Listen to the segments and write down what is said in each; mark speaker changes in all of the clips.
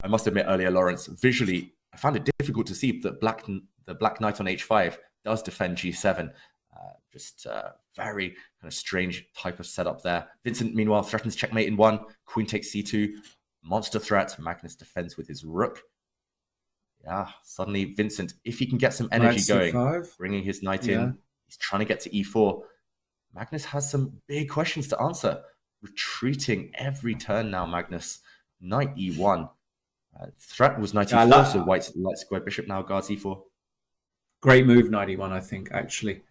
Speaker 1: I must admit earlier, Lawrence, visually, I found it difficult to see that the black knight on h5 does defend g7. Just very kind of strange type of setup there. Vincent, meanwhile, threatens checkmate in 1. Queen takes c2. Monster threat. Magnus defends with his rook. Yeah, suddenly Vincent, if he can get some energy going, bringing his knight in, he's trying to get to e4. Magnus has some big questions to answer. Retreating every turn now, Magnus. Knight e1. Threat was knight e4, so white's light square bishop now guards e4.
Speaker 2: Great move, knight e1, I think, actually.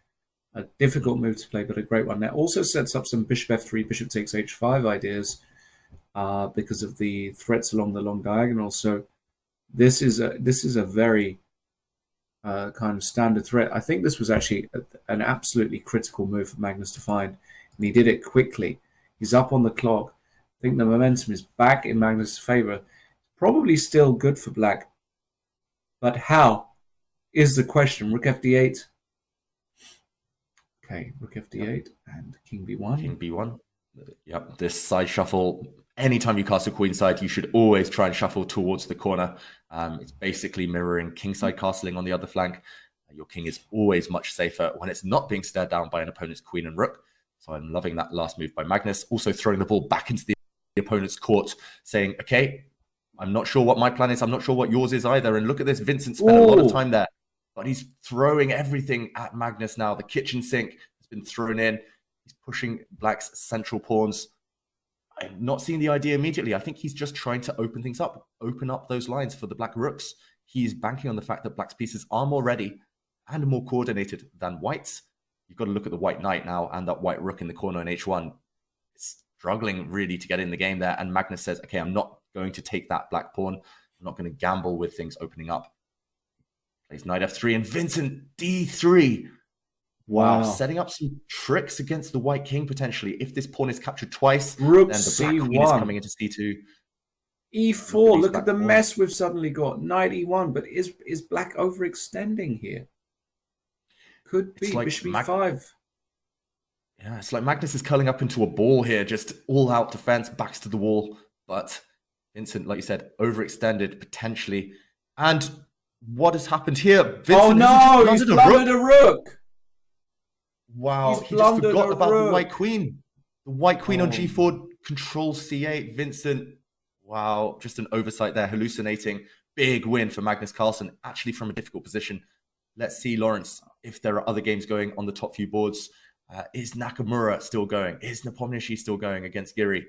Speaker 2: A difficult move to play, but a great one. That also sets up some bishop f3, bishop takes h5 ideas because of the threats along the long diagonal. So this is a very kind of standard threat. I think this was actually an absolutely critical move for Magnus to find, and he did it quickly. He's up on the clock. I think the momentum is back in Magnus' favor. Probably still good for black, but how is the question. Rook fd8. Okay, rook fd8 and king b1.
Speaker 1: King b1. Yep, this side shuffle, anytime you cast a queenside, you should always try and shuffle towards the corner. It's basically mirroring kingside castling on the other flank. Your king is always much safer when it's not being stared down by an opponent's queen and rook. So I'm loving that last move by Magnus. Also throwing the ball back into the opponent's court, saying, okay, I'm not sure what my plan is. I'm not sure what yours is either. And look at this, Vincent spent a lot of time there. But he's throwing everything at Magnus now. The kitchen sink has been thrown in. He's pushing black's central pawns. I'm not seeing the idea immediately. I think he's just trying to open things up, open up those lines for the black rooks. He's banking on the fact that black's pieces are more ready and more coordinated than white's. You've got to look at the white knight now and that white rook in the corner in h1. It's struggling really to get in the game there. And Magnus says, okay, I'm not going to take that black pawn. I'm not going to gamble with things opening up. Plays knight f3 and Vincent d3. Wow, setting up some tricks against the white king potentially. If this pawn is captured twice,
Speaker 2: rook
Speaker 1: then the
Speaker 2: c1
Speaker 1: black queen is coming into c2.
Speaker 2: e4. Look at the mess we've suddenly got. Knight e1, but is black overextending here? Could be like bishop e5.
Speaker 1: Yeah, it's like Magnus is curling up into a ball here, just all out defense, backs to the wall. But Vincent, like you said, overextended potentially. And what has happened here? Vincent
Speaker 2: he's blundered a rook.
Speaker 1: Wow, he just forgot about the white queen. The white queen on g4 controls c8. Vincent, wow, just an oversight there, hallucinating. Big win for Magnus Carlsen, actually from a difficult position. Let's see, Lawrence, if there are other games going on the top few boards. Is Nakamura still going? Is Nepomniachtchi still going against Giri?